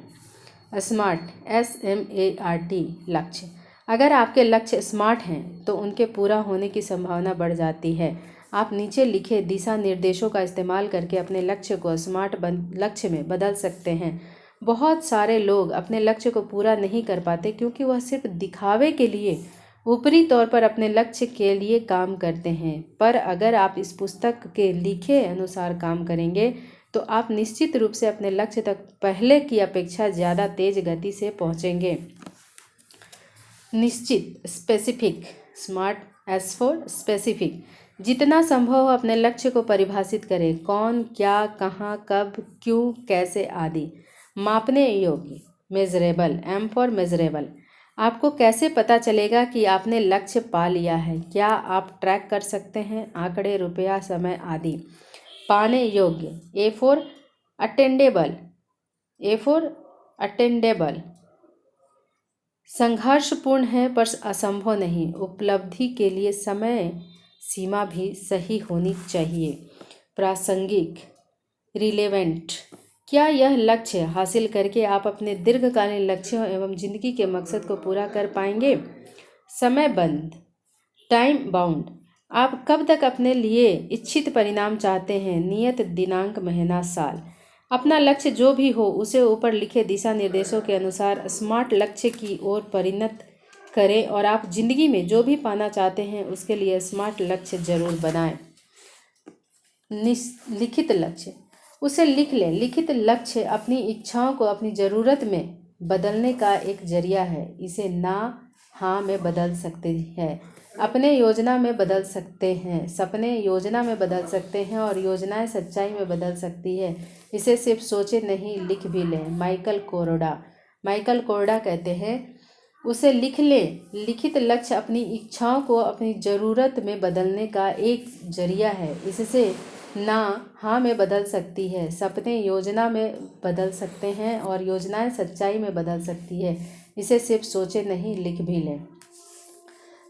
स्मार्ट, SMART लक्ष्य। अगर आपके लक्ष्य स्मार्ट हैं तो उनके पूरा होने की संभावना बढ़ जाती है। आप नीचे लिखे दिशा निर्देशों का इस्तेमाल करके अपने लक्ष्य को स्मार्ट लक्ष्य में बदल सकते हैं। बहुत सारे लोग अपने लक्ष्य को पूरा नहीं कर पाते क्योंकि वह सिर्फ दिखावे के लिए ऊपरी तौर पर अपने लक्ष्य के लिए काम करते हैं। पर अगर आप इस पुस्तक के लिखे अनुसार काम करेंगे तो आप निश्चित रूप से अपने लक्ष्य तक पहले की अपेक्षा ज़्यादा तेज गति से पहुँचेंगे। निश्चित, specific. Smart, S for specific. जितना संभव हो अपने लक्ष्य को परिभाषित करें। कौन, क्या, कहाँ, कब, क्यों, कैसे आदि। मापने योग्य, मेजरेबल। M for measurable. आपको कैसे पता चलेगा कि आपने लक्ष्य पा लिया है? क्या आप ट्रैक कर सकते हैं? आंकड़े, रुपया, समय आदि। पाने योग्य, A for attainable. A for attainable. संघर्षपूर्ण है पर असंभव नहीं। उपलब्धि के लिए समय सीमा भी सही होनी चाहिए। प्रासंगिक, रिलेवेंट। क्या यह लक्ष्य हासिल करके आप अपने दीर्घकालीन लक्ष्यों एवं जिंदगी के मकसद को पूरा कर पाएंगे? समयबद्ध, टाइम बाउंड। आप कब तक अपने लिए इच्छित परिणाम चाहते हैं? नियत दिनांक, महीना, साल। अपना लक्ष्य जो भी हो उसे ऊपर लिखे दिशा निर्देशों के अनुसार स्मार्ट लक्ष्य की ओर परिणत करें और आप जिंदगी में जो भी पाना चाहते हैं उसके लिए स्मार्ट लक्ष्य जरूर बनाएं। लिखित लक्ष्य, उसे लिख लें। लिखित लक्ष्य अपनी इच्छाओं को अपनी ज़रूरत में बदलने का एक जरिया है। इसे ना हाँ में बदल सकते हैं, अपने योजना में बदल सकते हैं, सपने योजना में बदल सकते हैं और योजनाएं सच्चाई में बदल सकती है। इसे सिर्फ सोचे नहीं, लिख भी लें। माइकल कोरडा कहते हैं, उसे लिख लें। लिखित लक्ष्य अपनी इच्छाओं को अपनी ज़रूरत में बदलने का एक जरिया है। इससे ना हाँ में बदल सकती है, सपने योजना में बदल सकते हैं और योजनाएं सच्चाई में बदल सकती है। इसे सिर्फ सोचे नहीं, लिख भी लें।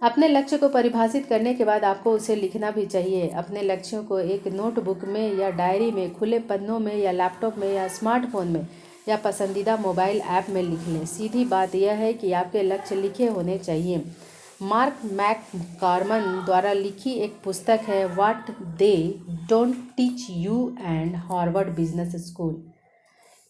अपने लक्ष्य को परिभाषित करने के बाद आपको उसे लिखना भी चाहिए। अपने लक्ष्यों को एक नोटबुक में या डायरी में, खुले पन्नों में या लैपटॉप में या स्मार्टफोन में या पसंदीदा मोबाइल ऐप में लिख लें। सीधी बात यह है कि आपके लक्ष्य लिखे होने चाहिए। मार्क मैककॉर्मन द्वारा लिखी एक पुस्तक है what they don't teach you and Harvard business school.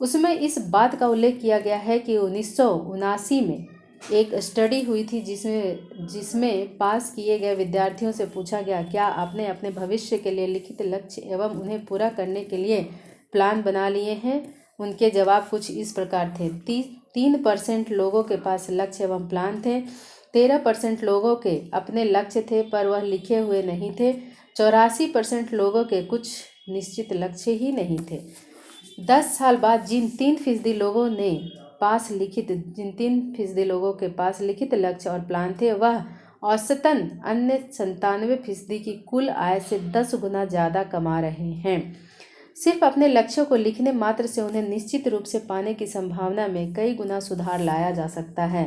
उसमें इस बात का उल्लेख किया गया है कि 1979 में एक स्टडी हुई थी जिसमें पास किए गए विद्यार्थियों से पूछा गया, क्या आपने अपने भविष्य के लिए लिखित लक्ष्य एवं उन्हें पूरा करने के लिए प्लान बना लिए हैं। उनके जवाब कुछ इस प्रकार थे। 3% लोगों के पास लक्ष्य एवं प्लान थे, 13% लोगों के अपने लक्ष्य थे पर वह लिखे हुए नहीं थे, 84% लोगों के कुछ निश्चित लक्ष्य ही नहीं थे। 10 साल बाद जिन 3% लोगों के पास लिखित लक्ष्य और प्लान थे, वह औसतन अन्य 97% की कुल आय से 10 गुना ज़्यादा कमा रहे हैं। सिर्फ अपने लक्ष्यों को लिखने मात्र से उन्हें निश्चित रूप से पाने की संभावना में कई गुना सुधार लाया जा सकता है।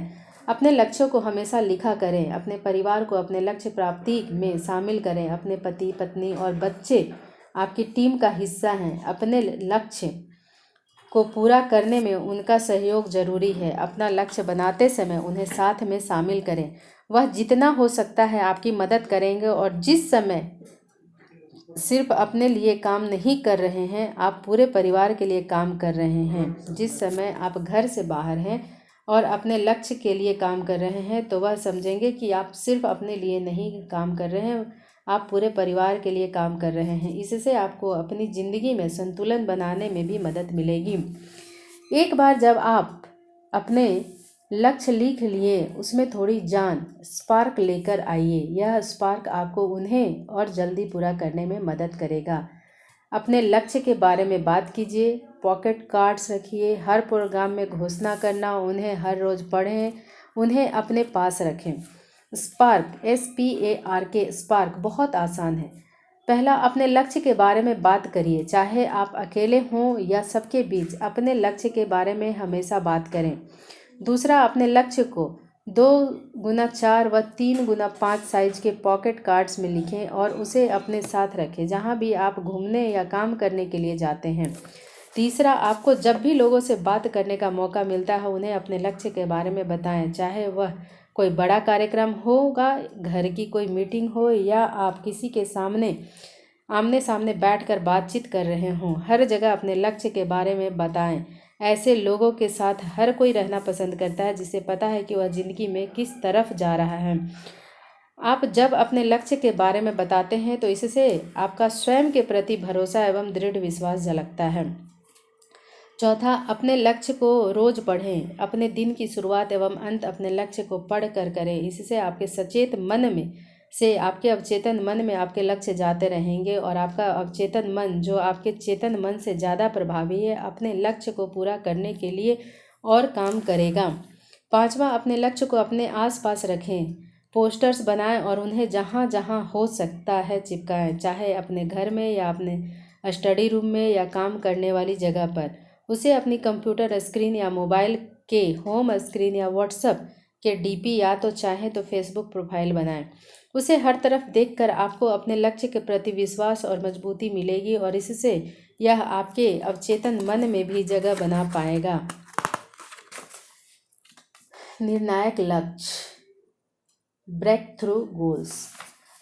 अपने लक्ष्यों को हमेशा लिखा करें। अपने परिवार को अपने लक्ष्य प्राप्ति में शामिल करें। अपने पति, पत्नी और बच्चे आपकी टीम का हिस्सा हैं। अपने लक्ष्य को पूरा करने में उनका सहयोग जरूरी है। अपना लक्ष्य बनाते समय उन्हें साथ में शामिल करें। वह जितना हो सकता है आपकी मदद करेंगे और जिस समय सिर्फ अपने लिए काम नहीं कर रहे हैं, आप पूरे परिवार के लिए काम कर रहे हैं। जिस समय आप घर से बाहर हैं और अपने लक्ष्य के लिए काम कर रहे हैं, तो वह समझेंगे कि आप सिर्फ अपने लिए नहीं काम कर रहे हैं, आप पूरे परिवार के लिए काम कर रहे हैं। इससे आपको अपनी ज़िंदगी में संतुलन बनाने में भी मदद मिलेगी। एक बार जब आप अपने लक्ष्य लिख लिए, उसमें थोड़ी जान, स्पार्क लेकर आइए। यह स्पार्क आपको उन्हें और जल्दी पूरा करने में मदद करेगा। अपने लक्ष्य के बारे में बात कीजिए। पॉकेट कार्ड्स रखिए। हर प्रोग्राम में घोषणा करना, उन्हें हर रोज़ पढ़ें, उन्हें अपने पास रखें। स्पार्क, SPARK, स्पार्क बहुत आसान है। पहला, अपने लक्ष्य के बारे में बात करिए। चाहे आप अकेले हों या सबके बीच, अपने लक्ष्य के बारे में हमेशा बात करें। दूसरा, अपने लक्ष्य को 2x4 व 3x5 साइज के पॉकेट कार्ड्स में लिखें और उसे अपने साथ रखें जहाँ भी आप घूमने या काम करने के लिए जाते हैं। तीसरा, आपको जब भी लोगों से बात करने का मौका मिलता है, उन्हें अपने लक्ष्य के बारे में बताएं। चाहे वह कोई बड़ा कार्यक्रम होगा, घर की कोई मीटिंग हो या आप किसी के आमने सामने बैठकर बातचीत कर रहे हों, हर जगह अपने लक्ष्य के बारे में बताएं। ऐसे लोगों के साथ हर कोई रहना पसंद करता है जिसे पता है कि वह ज़िंदगी में किस तरफ जा रहा है। आप जब अपने लक्ष्य के बारे में बताते हैं तो इससे आपका स्वयं के प्रति भरोसा एवं दृढ़ विश्वास झलकता है। चौथा, अपने लक्ष्य को रोज पढ़ें। अपने दिन की शुरुआत एवं अंत अपने लक्ष्य को पढ़ कर करें। इससे आपके सचेत मन में से आपके अवचेतन मन में आपके लक्ष्य जाते रहेंगे और आपका अवचेतन मन, जो आपके चेतन मन से ज़्यादा प्रभावी है, अपने लक्ष्य को पूरा करने के लिए और काम करेगा। पांचवा, अपने लक्ष्य को अपने आसपास रखें। पोस्टर्स बनाएं और उन्हें जहाँ जहाँ हो सकता है चिपकाएं, चाहे अपने घर में या अपने स्टडी रूम में या काम करने वाली जगह पर। उसे अपनी कंप्यूटर स्क्रीन या मोबाइल के होम स्क्रीन या व्हाट्सएप के DP या तो चाहे तो फेसबुक प्रोफाइल बनाएं। उसे हर तरफ देखकर आपको अपने लक्ष्य के प्रति विश्वास और मजबूती मिलेगी और इससे यह आपके अवचेतन मन में भी जगह बना पाएगा। निर्णायक लक्ष्य, ब्रेक थ्रू गोल्स।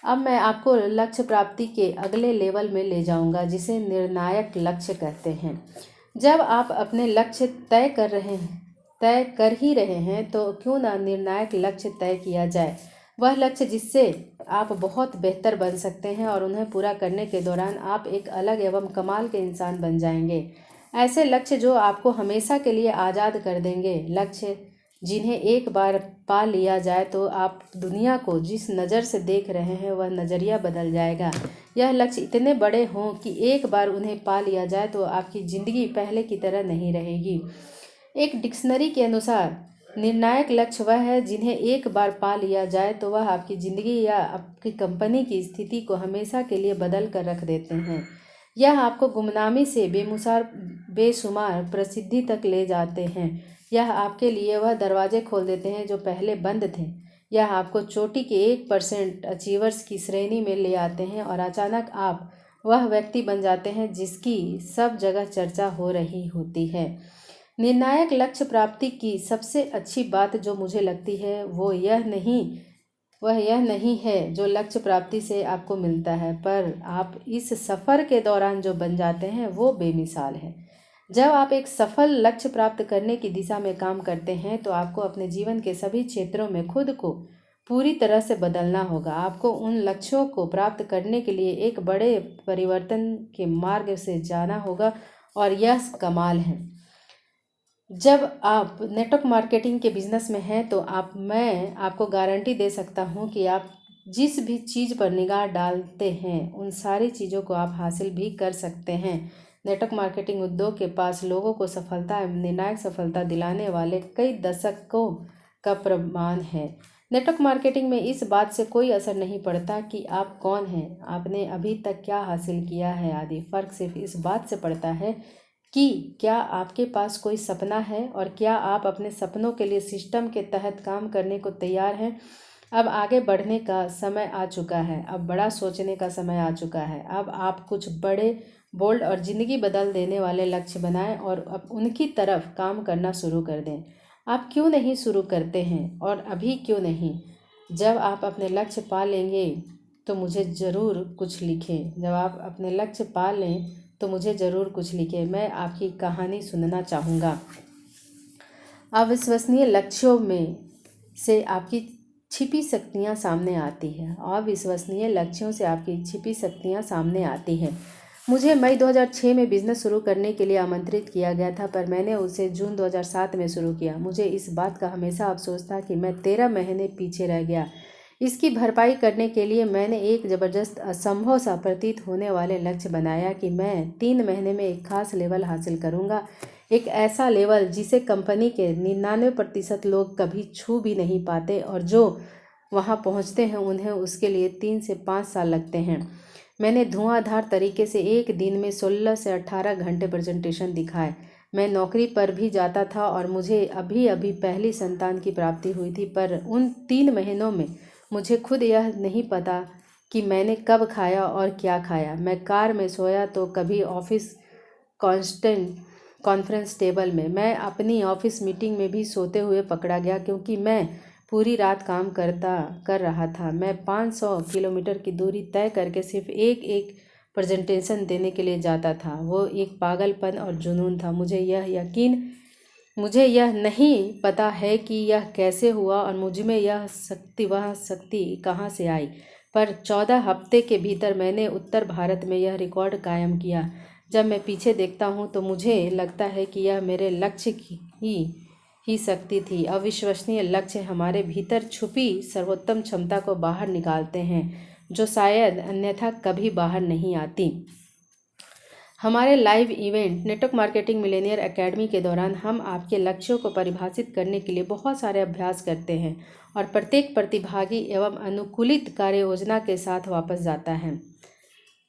अब मैं आपको लक्ष्य प्राप्ति के अगले लेवल में ले जाऊंगा जिसे निर्णायक लक्ष्य कहते हैं। जब आप अपने लक्ष्य तय कर ही रहे हैं तो क्यों ना निर्णायक लक्ष्य तय किया जाए। वह लक्ष्य जिससे आप बहुत बेहतर बन सकते हैं और उन्हें पूरा करने के दौरान आप एक अलग एवं कमाल के इंसान बन जाएंगे। ऐसे लक्ष्य जो आपको हमेशा के लिए आज़ाद कर देंगे। लक्ष्य जिन्हें एक बार पा लिया जाए तो आप दुनिया को जिस नज़र से देख रहे हैं वह नज़रिया बदल जाएगा। यह लक्ष्य इतने बड़े हों कि एक बार उन्हें पा लिया जाए तो आपकी ज़िंदगी पहले की तरह नहीं रहेगी। एक डिक्शनरी के अनुसार निर्णायक लक्ष्य वह है जिन्हें एक बार पा लिया जाए तो वह आपकी ज़िंदगी या आपकी कंपनी की स्थिति को हमेशा के लिए बदल कर रख देते हैं। यह आपको गुमनामी से बेशुमार प्रसिद्धि तक ले जाते हैं। यह आपके लिए वह दरवाजे खोल देते हैं जो पहले बंद थे। यह आपको चोटी के 1% अचीवर्स की श्रेणी में ले आते हैं और अचानक आप वह व्यक्ति बन जाते हैं जिसकी सब जगह चर्चा हो रही होती है। निर्णायक लक्ष्य प्राप्ति की सबसे अच्छी बात जो मुझे लगती है वह यह नहीं है जो लक्ष्य प्राप्ति से आपको मिलता है, पर आप इस सफ़र के दौरान जो बन जाते हैं वो बेमिसाल है। जब आप एक सफल लक्ष्य प्राप्त करने की दिशा में काम करते हैं तो आपको अपने जीवन के सभी क्षेत्रों में खुद को पूरी तरह से बदलना होगा। आपको उन लक्ष्यों को प्राप्त करने के लिए एक बड़े परिवर्तन के मार्ग से जाना होगा और यह कमाल है। जब आप नेटवर्क मार्केटिंग के बिजनेस में हैं तो मैं आपको गारंटी दे सकता हूं कि आप जिस भी चीज़ पर निगाह डालते हैं उन सारी चीज़ों को आप हासिल भी कर सकते हैं। नेटवर्क मार्केटिंग उद्योग के पास लोगों को सफलता एवं निर्णायक सफलता दिलाने वाले कई दशकों का प्रमाण है। नेटवर्क मार्केटिंग में इस बात से कोई असर नहीं पड़ता कि आप कौन हैं, आपने अभी तक क्या हासिल किया है आदि। फ़र्क सिर्फ इस बात से पड़ता है कि क्या आपके पास कोई सपना है और क्या आप अपने सपनों के लिए सिस्टम के तहत काम करने को तैयार हैं। अब आगे बढ़ने का समय आ चुका है। अब बड़ा सोचने का समय आ चुका है। अब आप कुछ बड़े, बोल्ड और ज़िंदगी बदल देने वाले लक्ष्य बनाएं और अब उनकी तरफ काम करना शुरू कर दें। आप क्यों नहीं शुरू करते हैं और अभी क्यों नहीं? जब आप अपने लक्ष्य पा लेंगे तो मुझे ज़रूर कुछ लिखें। जब आप अपने लक्ष्य पा लें तो मुझे ज़रूर कुछ लिखें। मैं आपकी कहानी सुनना चाहूँगा। अविश्वसनीय लक्ष्यों में से आपकी छिपी शक्तियाँ सामने आती हैं। अविश्वसनीय लक्ष्यों से आपकी छिपी शक्तियाँ सामने आती हैं। मुझे मई 2006 में बिज़नेस शुरू करने के लिए आमंत्रित किया गया था, पर मैंने उसे जून 2007 में शुरू किया। मुझे इस बात का हमेशा अफसोस था कि मैं 13 महीने पीछे रह गया। इसकी भरपाई करने के लिए मैंने एक ज़बरदस्त, असंभव सा प्रतीत होने वाले लक्ष्य बनाया कि मैं 3 महीने में एक खास लेवल हासिल करूंगा। एक ऐसा लेवल जिसे कंपनी के 99% लोग कभी छू भी नहीं पाते और जो वहां पहुंचते हैं उन्हें उसके लिए 3 से 5 साल लगते हैं। मैंने धुआंधार तरीके से एक दिन में 16 से 18 घंटे प्रेजेंटेशन दिखाए। मैं नौकरी पर भी जाता था और मुझे अभी अभी पहली संतान की प्राप्ति हुई थी, पर उन 3 महीनों में मुझे खुद यह नहीं पता कि मैंने कब खाया और क्या खाया। मैं कार में सोया तो कभी ऑफिस कॉन्फ्रेंस टेबल में। मैं अपनी ऑफिस मीटिंग में भी सोते हुए पकड़ा गया क्योंकि मैं पूरी रात काम कर रहा था। मैं 500 किलोमीटर की दूरी तय करके सिर्फ एक प्रेजेंटेशन देने के लिए जाता था। वो एक पागलपन और जुनून था। मुझे यह नहीं पता है कि यह कैसे हुआ और मुझमें वह शक्ति कहाँ से आई, पर 14 हफ्ते के भीतर मैंने उत्तर भारत में यह रिकॉर्ड कायम किया। जब मैं पीछे देखता हूँ तो मुझे लगता है कि यह मेरे लक्ष्य की ही शक्ति थी। अविश्वसनीय लक्ष्य हमारे भीतर छुपी सर्वोत्तम क्षमता को बाहर निकालते हैं जो शायद अन्यथा कभी बाहर नहीं आती। हमारे live event network marketing Millionaire academy के दौरान हम आपके लक्ष्यों को परिभाषित करने के लिए बहुत सारे अभ्यास करते हैं और प्रत्येक प्रतिभागी एवं अनुकूलित कार्य योजना के साथ वापस जाता है।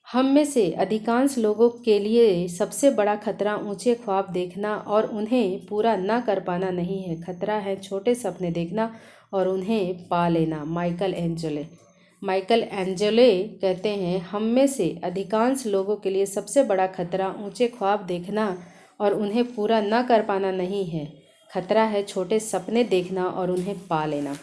हम में से अधिकांश लोगों के लिए सबसे बड़ा खतरा ऊंचे ख्वाब देखना और उन्हें पूरा न कर पाना नहीं है, खतरा है छोटे सपने देखना और उन्हें पा लेना। माइकल एंजेलो कहते हैं, हम में से अधिकांश लोगों के लिए सबसे बड़ा खतरा ऊंचे ख्वाब देखना और उन्हें पूरा न कर पाना नहीं है, खतरा है छोटे सपने देखना और उन्हें पा लेना।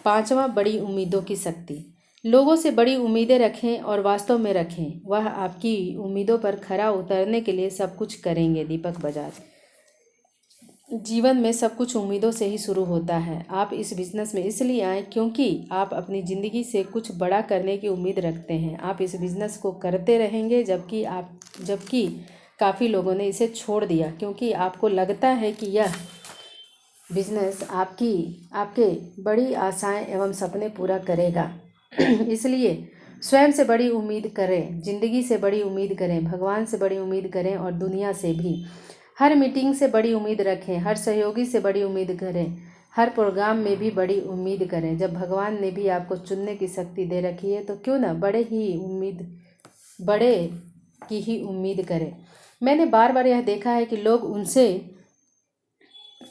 5वां, बड़ी उम्मीदों की शक्ति। लोगों से बड़ी उम्मीदें रखें और वास्तव में रखें। वह आपकी उम्मीदों पर खरा उतरने के लिए सब कुछ करेंगे। दीपक बजाज। जीवन में सब कुछ उम्मीदों से ही शुरू होता है। आप इस बिजनेस में इसलिए आए क्योंकि आप अपनी ज़िंदगी से कुछ बड़ा करने की उम्मीद रखते हैं। आप इस बिजनेस को करते रहेंगे जबकि काफ़ी लोगों ने इसे छोड़ दिया क्योंकि आपको लगता है कि यह बिजनेस आपके बड़ी आशाएं एवं सपने पूरा करेगा। इसलिए स्वयं से बड़ी उम्मीद करें, जिंदगी से बड़ी उम्मीद करें, भगवान से बड़ी उम्मीद करें और दुनिया से भी। हर मीटिंग से बड़ी उम्मीद रखें, हर सहयोगी से बड़ी उम्मीद करें, हर प्रोग्राम में भी बड़ी उम्मीद करें। जब भगवान ने भी आपको चुनने की शक्ति दे रखी है तो क्यों ना बड़े की ही उम्मीद करें। मैंने बार बार यह देखा है कि लोग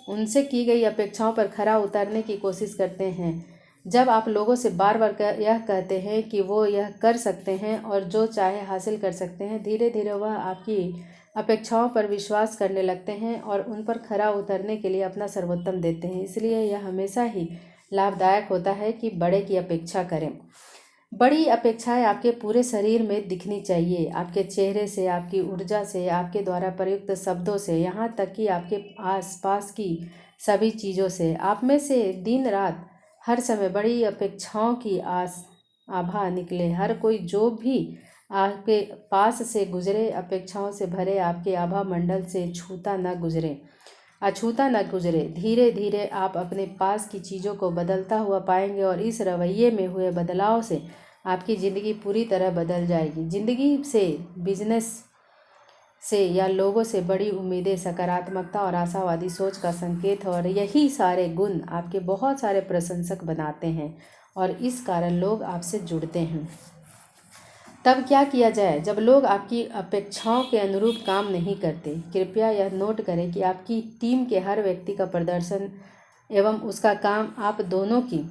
उनसे की गई अपेक्षाओं पर खरा उतरने की कोशिश करते हैं। जब आप लोगों से बार बार यह कहते हैं कि वो यह कर सकते हैं और जो चाहे हासिल कर सकते हैं, धीरे धीरे वह आपकी अपेक्षाओं पर विश्वास करने लगते हैं और उन पर खरा उतरने के लिए अपना सर्वोत्तम देते हैं। इसलिए यह हमेशा ही लाभदायक होता है कि बड़े की अपेक्षा करें। बड़ी अपेक्षाएं आपके पूरे शरीर में दिखनी चाहिए, आपके चेहरे से, आपकी ऊर्जा से, आपके द्वारा प्रयुक्त शब्दों से, यहाँ तक कि आपके आसपास की सभी चीज़ों से। आप में से दिन रात हर समय बड़ी अपेक्षाओं की आभा निकले। हर कोई जो भी आपके पास से गुजरे, अपेक्षाओं से भरे आपके आभा मंडल से अछूता न गुजरे। धीरे धीरे आप अपने पास की चीज़ों को बदलता हुआ पाएंगे और इस रवैये में हुए बदलाव से आपकी ज़िंदगी पूरी तरह बदल जाएगी। ज़िंदगी से, बिजनेस से या लोगों से बड़ी उम्मीदें सकारात्मकता और आशावादी सोच का संकेत है और यही सारे गुण आपके बहुत सारे प्रशंसक बनाते हैं और इस कारण लोग आपसे जुड़ते हैं। तब क्या किया जाए जब लोग आपकी अपेक्षाओं के अनुरूप काम नहीं करते? कृपया यह नोट करें कि आपकी टीम के हर व्यक्ति का प्रदर्शन एवं उसका काम आप दोनों की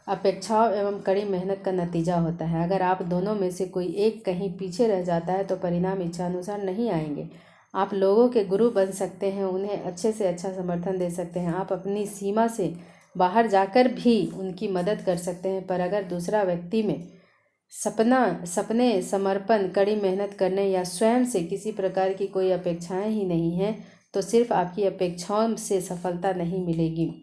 अपेक्षाओं एवं कड़ी मेहनत का नतीजा होता है। अगर आप दोनों में से कोई एक कहीं पीछे रह जाता है तो परिणाम इच्छानुसार नहीं आएंगे। आप लोगों के गुरु बन सकते हैं, उन्हें अच्छे से अच्छा समर्थन दे सकते हैं, आप अपनी सीमा से बाहर जाकर भी उनकी मदद कर सकते हैं, पर अगर दूसरा व्यक्ति में सपने, समर्पण, कड़ी मेहनत करने या स्वयं से किसी प्रकार की कोई अपेक्षाएं ही नहीं हैं तो सिर्फ आपकी अपेक्षाओं से सफलता नहीं मिलेगी।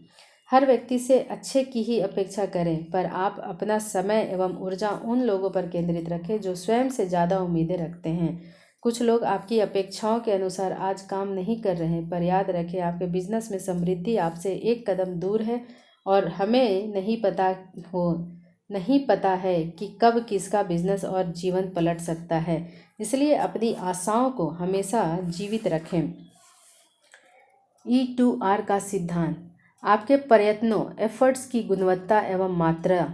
हर व्यक्ति से अच्छे की ही अपेक्षा करें, पर आप अपना समय एवं ऊर्जा उन लोगों पर केंद्रित रखें जो स्वयं से ज़्यादा उम्मीदें रखते हैं। कुछ लोग आपकी अपेक्षाओं के अनुसार आज काम नहीं कर रहे, पर याद रखें आपके बिजनेस में समृद्धि आपसे एक कदम दूर है और हमें नहीं पता है कि कब किसका बिजनेस और जीवन पलट सकता है। इसलिए अपनी आशाओं को हमेशा जीवित रखें। E2R का सिद्धांत। आपके प्रयत्नों, एफर्ट्स की गुणवत्ता एवं मात्रा,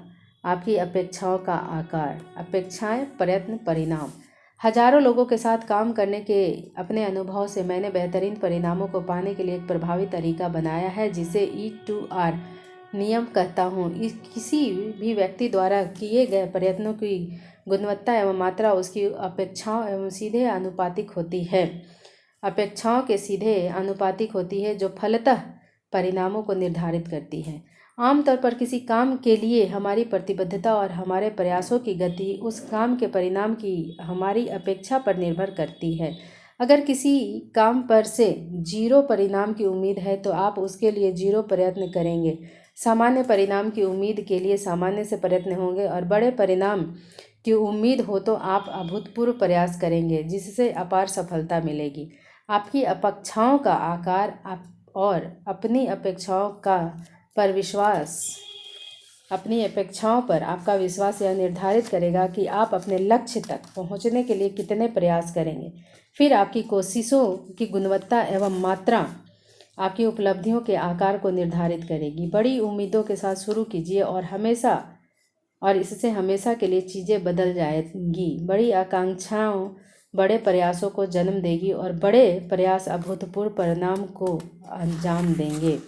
आपकी अपेक्षाओं का आकार। अपेक्षाएं, प्रयत्न, परिणाम। हजारों लोगों के साथ काम करने के अपने अनुभव से मैंने बेहतरीन परिणामों को पाने के लिए एक प्रभावी तरीका बनाया है जिसे E2R नियम कहता हूँ। किसी भी व्यक्ति द्वारा किए गए प्रयत्नों की गुणवत्ता एवं मात्रा उसकी अपेक्षाओं एवं सीधे आनुपातिक होती है। अपेक्षाओं के सीधे आनुपातिक होती है जो फलतः परिणामों को निर्धारित करती है। आमतौर पर किसी काम के लिए हमारी प्रतिबद्धता और हमारे प्रयासों की गति उस काम के परिणाम की हमारी अपेक्षा पर निर्भर करती है। अगर किसी काम पर से 0 परिणाम की उम्मीद है तो आप उसके लिए 0 प्रयत्न करेंगे। सामान्य परिणाम की उम्मीद के लिए सामान्य से प्रयत्न होंगे और बड़े परिणाम की उम्मीद हो तो आप अभूतपूर्व प्रयास करेंगे जिससे अपार सफलता मिलेगी। आपकी अपेक्षाओं का आकार और अपनी अपेक्षाओं पर आपका विश्वास यह निर्धारित करेगा कि आप अपने लक्ष्य तक पहुंचने के लिए कितने प्रयास करेंगे। फिर आपकी कोशिशों की गुणवत्ता एवं मात्रा आपकी उपलब्धियों के आकार को निर्धारित करेगी। बड़ी उम्मीदों के साथ शुरू कीजिए और इससे हमेशा के लिए चीज़ें बदल जाएंगी। बड़ी आकांक्षाओं बड़े प्रयासों को जन्म देगी और बड़े प्रयास अभूतपूर्व परिणाम को अंजाम देंगे।